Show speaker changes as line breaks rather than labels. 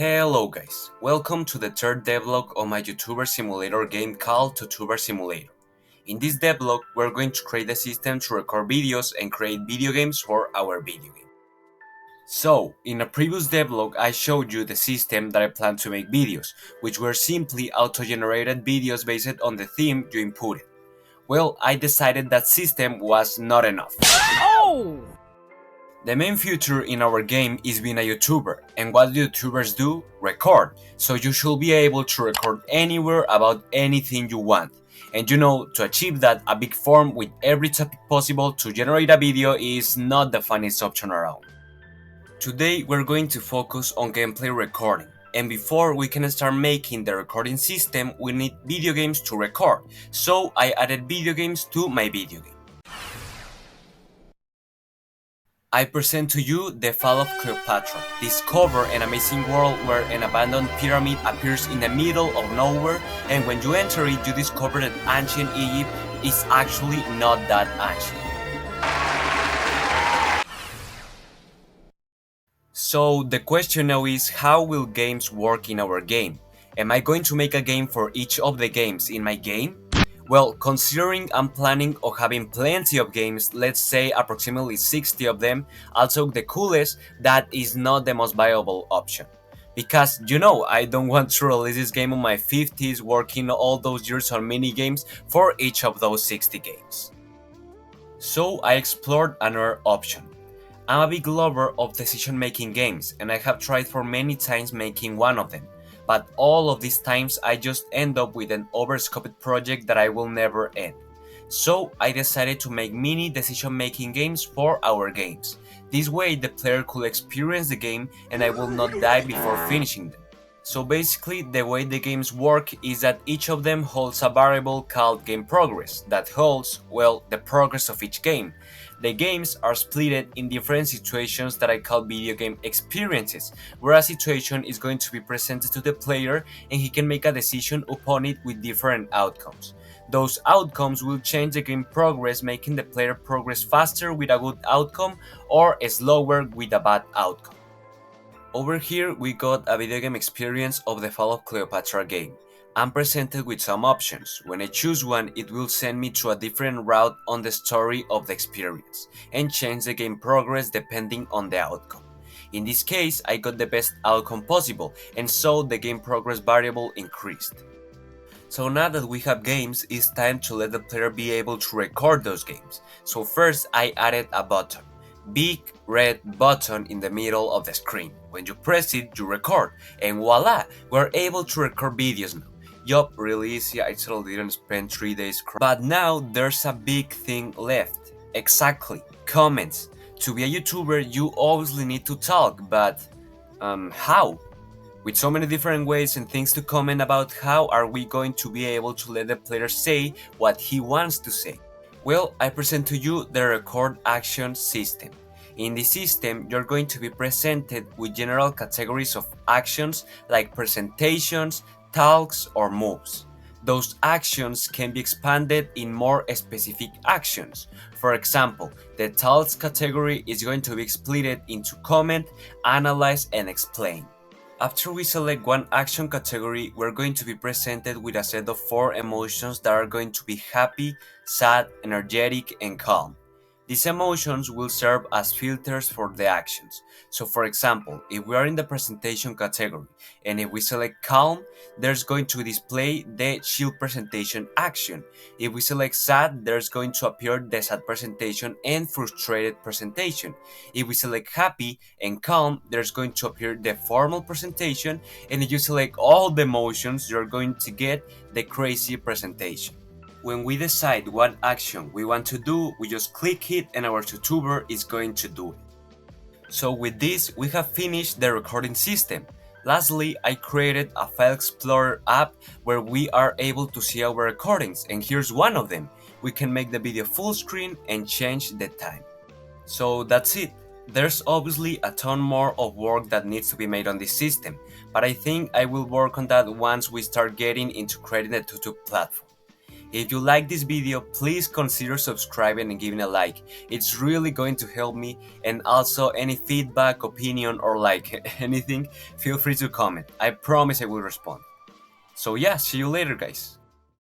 Hello guys, welcome to the third devlog of my YouTuber simulator game called YouTuber Simulator. In this devlog, we're going to create a system to record videos and create video games for our video game. So, in a previous devlog, I showed you the system that I plan to make videos, which were simply auto-generated videos based on the theme you inputted. Well, I decided that system was not enough.
Oh!
The main feature in our game is being a YouTuber, and what YouTubers do? Record. So you should be able to record anywhere about anything you want. And to achieve that, a big form with every topic possible to generate a video is not the funniest option around. Today we're going to focus on gameplay recording. And before we can start making the recording system, we need video games to record. So I added video games to my video game. I present to you The Fall of Cleopatra. Discover an amazing world where an abandoned pyramid appears in the middle of nowhere, and when you enter it, you discover that ancient Egypt is actually not that ancient. So the question now is, how will games work in our game? Am I going to make a game for each of the games in my game? Well, considering I'm planning on having plenty of games, let's say approximately 60 of them, also the coolest, that is not the most viable option. Because, I don't want to release this game on my 50s working all those years on mini games for each of those 60 games. So I explored another option. I'm a big lover of decision-making games, and I have tried for many times making one of them. But all of these times I just end up with an overscoped project that I will never end. So I decided to make mini decision-making games for our games. This way the player could experience the game and I will not die before finishing them. So basically the way the games work is that each of them holds a variable called game progress that holds, well, the progress of each game. The games are split in different situations that I call video game experiences, where a situation is going to be presented to the player and he can make a decision upon it with different outcomes. Those outcomes will change the game progress, making the player progress faster with a good outcome or slower with a bad outcome. Over here we got a video game experience of the Fall of Cleopatra game. I'm presented with some options. When I choose one, it will send me to a different route on the story of the experience and change the game progress depending on the outcome. In this case, I got the best outcome possible, and so the game progress variable increased. So now that we have games, it's time to let the player be able to record those games. So first I added a button. Big red button in the middle of the screen. When you press it, you record, and voila, we're able to record videos now. Yup, really easy, I totally didn't spend 3 days But now there's a big thing left. Exactly, comments. To be a YouTuber, you obviously need to talk, but how? With so many different ways and things to comment about, how are we going to be able to let the player say what he wants to say? Well, I present to you the record action system. In this system, you're going to be presented with general categories of actions like presentations, talks, or moves. Those actions can be expanded in more specific actions. For example, the talks category is going to be split into comment, analyze, and explain. After we select one action category, we're going to be presented with a set of 4 emotions that are going to be happy, sad, energetic, and calm. These emotions will serve as filters for the actions. So for example, if we are in the presentation category and if we select calm, there's going to display the chill presentation action. If we select sad, there's going to appear the sad presentation and frustrated presentation. If we select happy and calm, there's going to appear the formal presentation, and if you select all the emotions, you're going to get the crazy presentation. When we decide what action we want to do, we just click it and our YouTuber is going to do it. So with this, we have finished the recording system. Lastly, I created a File Explorer app where we are able to see our recordings, and here's one of them. We can make the video full screen and change the time. So that's it. There's obviously a ton more of work that needs to be made on this system, but I think I will work on that once we start getting into creating a YouTube platform. If you like this video, please consider subscribing and giving a like. It's really going to help me, and also any feedback, opinion, or like anything, feel free to comment. I promise I will respond. So yeah, see you later guys.